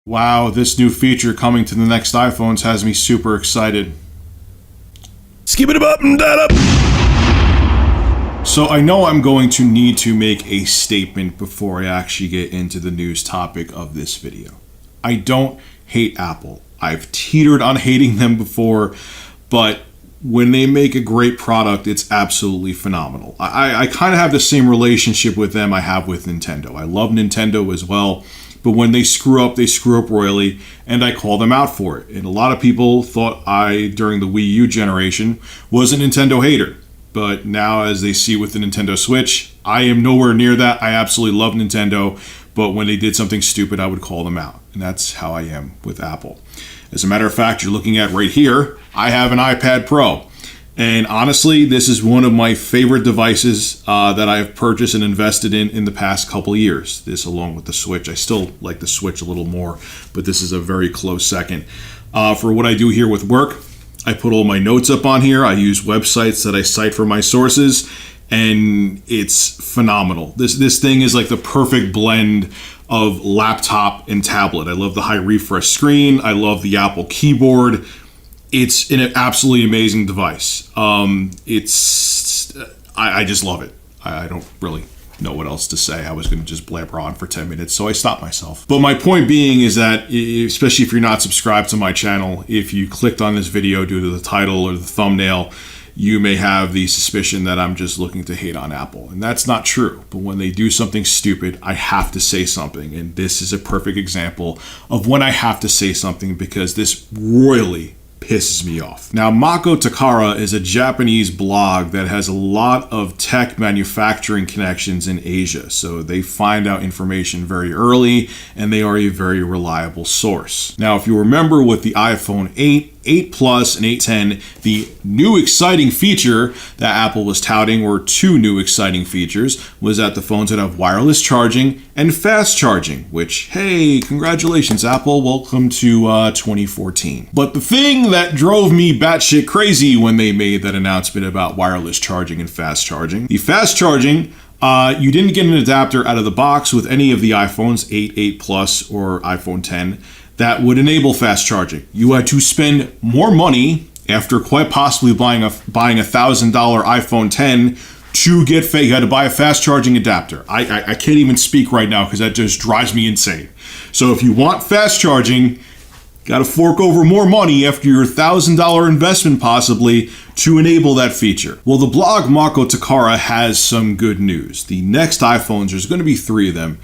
Wow, this new feature coming to the next iPhones has me super excited. Skip it up and that up. So I know I'm going to need to make a statement before I actually get into the news topic of this video. I don't hate Apple. I've teetered on hating them before, but when they make a great product, it's absolutely phenomenal. I kind of have the same relationship with them I have with Nintendo. I love Nintendo as well, but when they screw up royally, and I call them out for it. And a lot of people thought I, during the Wii U generation, was a Nintendo hater. But now, as they see with the Nintendo Switch, I am nowhere near that. I absolutely love Nintendo, but when they did something stupid, I would call them out. And that's how I am with Apple. As a matter of fact, you're looking at right here, I have an iPad Pro. And honestly, this is one of my favorite devices that I've purchased and invested in the past couple of years. This along with the Switch. I still like the Switch a little more, but this is a very close second. For what I do here with work, I put all my notes up on here. I use websites that I cite for my sources, and it's phenomenal. This thing is like the perfect blend of laptop and tablet. I love the high refresh screen. I love the Apple keyboard. It's an absolutely amazing device. I just love it. I don't really know what else to say. I was going to just blabber on for 10 minutes, so I stopped myself. But my point being is that, especially if you're not subscribed to my channel, if you clicked on this video due to the title or the thumbnail, you may have the suspicion that I'm just looking to hate on Apple. And that's not true. But when they do something stupid, I have to say something. And this is a perfect example of when I have to say something, because this royally pisses me off. Now, Mako Takara is a Japanese blog that has a lot of tech manufacturing connections in Asia. So they find out information very early, and they are a very reliable source. Now, if you remember with the iPhone 8, 8 Plus, and 810, the new exciting feature that Apple was touting, or two new exciting features, was that the phones would have wireless charging and fast charging, which, hey, congratulations, Apple, welcome to 2014. But the thing that drove me batshit crazy when they made that announcement about wireless charging and fast charging, the fast charging, you didn't get an adapter out of the box with any of the iPhones, 8, 8 Plus, or iPhone 10, that would enable fast charging. You had to spend more money after quite possibly buying a $1,000 iPhone 10 to get you had to buy a fast charging adapter. I can't even speak right now because that just drives me insane. So if you want fast charging, got to fork over more money after your $1,000 investment possibly to enable that feature. Well, the blog Mako Takara has some good news. The next iPhones, there's going to be 3 of them.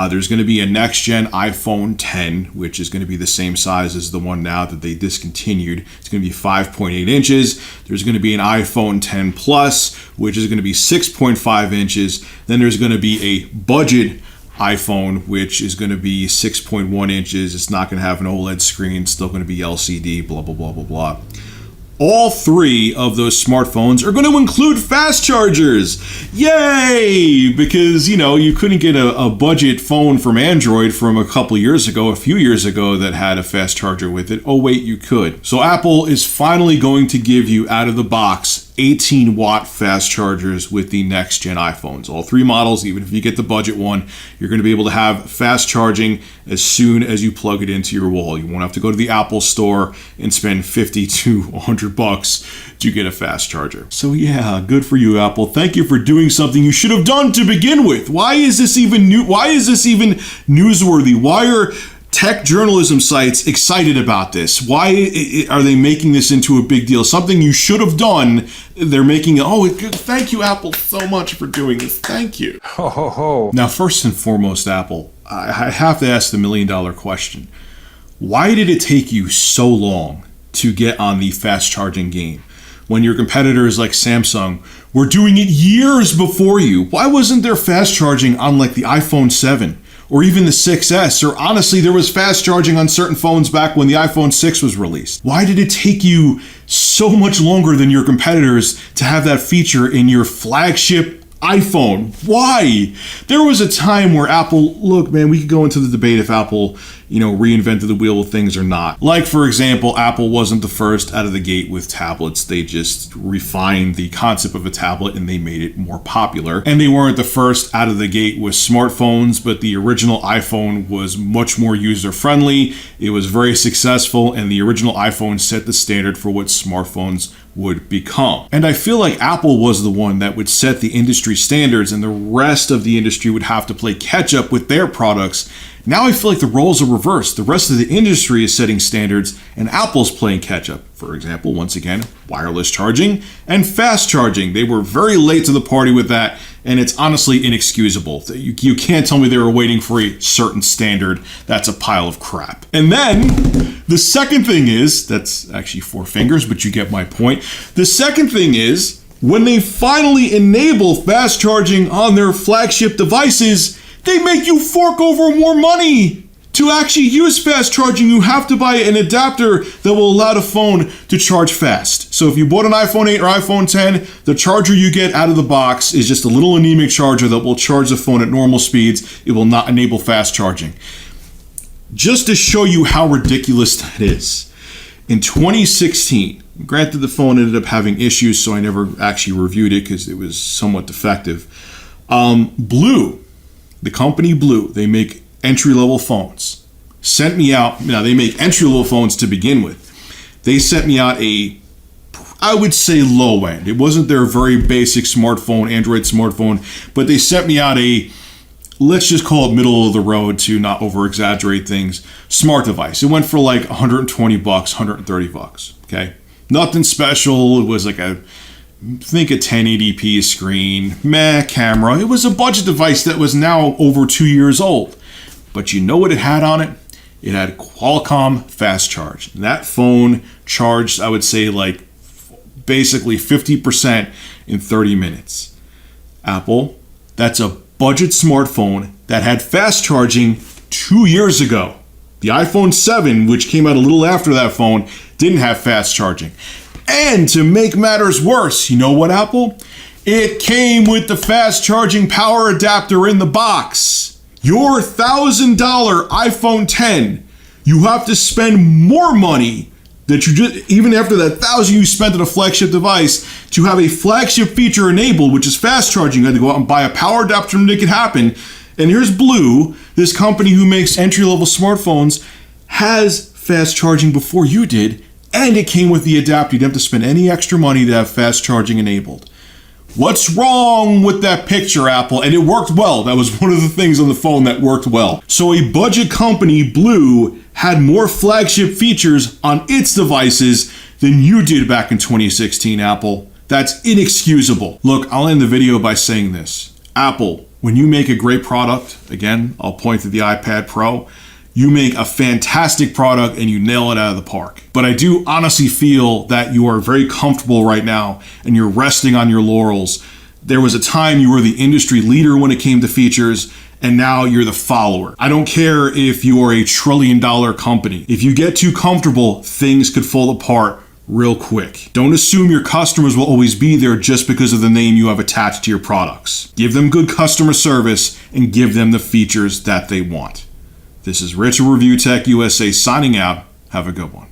There's going to be a next-gen iPhone 10, which is going to be the same size as the one now that they discontinued. It's going to be 5.8 inches. There's going to be an iPhone 10 Plus, which is going to be 6.5 inches. Then there's going to be a budget iPhone, which is going to be 6.1 inches. It's not going to have an OLED screen. It's still going to be LCD, blah, blah, blah, blah, blah. All 3 of those smartphones are going to include fast chargers. Yay! Because, you couldn't get a budget phone from Android from a few years ago that had a fast charger with it. Oh, wait, you could. So Apple is finally going to give you out of the box 18-watt fast chargers with the next-gen iPhones. All 3 models, even if you get the budget one, you're going to be able to have fast charging as soon as you plug it into your wall. You won't have to go to the Apple store and spend $50 to $100 to get a fast charger. So yeah, good for you, Apple. Thank you for doing something you should have done to begin with. Why is this even new? Why is this even newsworthy? Why are tech journalism sites excited about this? Why are they making this into a big deal? Something you should have done. They're making it, thank you, Apple, so much for doing this. Thank you. Ho, ho, ho. Now, first and foremost, Apple, I have to ask the million-dollar question. Why did it take you so long to get on the fast charging game when your competitors like Samsung were doing it years before you? Why wasn't there fast charging on like the iPhone 7? Or even the 6S, or honestly, there was fast charging on certain phones back when the iPhone 6 was released. Why did it take you so much longer than your competitors to have that feature in your flagship iPhone? Why? There was a time where Apple, look, man, we could go into the debate if Apple reinvented the wheel with things or not. Like, for example, Apple wasn't the first out of the gate with tablets. They just refined the concept of a tablet and they made it more popular. And they weren't the first out of the gate with smartphones, but the original iPhone was much more user-friendly. It was very successful, and the original iPhone set the standard for what smartphones would become. And I feel like Apple was the one that would set the industry standards, and the rest of the industry would have to play catch up with their products. Now I feel like the roles are reversed. The rest of the industry is setting standards and Apple's playing catch up. For example, once again, wireless charging and fast charging. They were very late to the party with that, and it's honestly inexcusable. You can't tell me they were waiting for a certain standard. That's a pile of crap. And then the second thing is, that's actually 4 fingers, but you get my point. The second thing is, when they finally enable fast charging on their flagship devices, they make you fork over more money. To actually use fast charging, you have to buy an adapter that will allow the phone to charge fast. So if you bought an iPhone 8 or iPhone 10, the charger you get out of the box is just a little anemic charger that will charge the phone at normal speeds. It will not enable fast charging. Just to show you how ridiculous that is, in 2016, granted the phone ended up having issues, so I never actually reviewed it because it was somewhat defective. Blue, the company Blue, they make entry-level phones, sent me out. Now, they make entry-level phones to begin with. They sent me out I would say low end. It wasn't their very basic smartphone, Android smartphone, but they sent me out let's just call it middle of the road to not over-exaggerate things, smart device. It went for like $120, $130, okay? Nothing special. It was like I think a 1080p screen, camera. It was a budget device that was now over 2 years old. But you know what it had on it? It had Qualcomm fast charge. And that phone charged, I would say, like basically 50% in 30 minutes. Apple, that's a budget smartphone that had fast charging 2 years ago. The iPhone 7, which came out a little after that phone, didn't have fast charging. And to make matters worse, you know what, Apple? It came with the fast charging power adapter in the box. Your $1,000 iPhone 10, you have to spend more money that you just, even after that $1,000 you spent on a flagship device, to have a flagship feature enabled, which is fast charging. You had to go out and buy a power adapter to make it happen. And here's Blue, this company who makes entry-level smartphones, has fast charging before you did, and it came with the adapter. You didn't have to spend any extra money to have fast charging enabled. What's wrong with that picture, Apple? And it worked well. That was one of the things on the phone that worked well. So a budget company, Blue, had more flagship features on its devices than you did back in 2016, Apple. That's inexcusable. Look, I'll end the video by saying this. Apple, when you make a great product, again, I'll point to the iPad Pro, you make a fantastic product and you nail it out of the park. But I do honestly feel that you are very comfortable right now and you're resting on your laurels. There was a time you were the industry leader when it came to features, and now you're the follower. I don't care if you are a $1 trillion company. If you get too comfortable, things could fall apart real quick. Don't assume your customers will always be there just because of the name you have attached to your products. Give them good customer service and give them the features that they want. This is Rich of Review Tech USA signing out. Have a good one.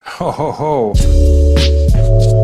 Ho, ho, ho.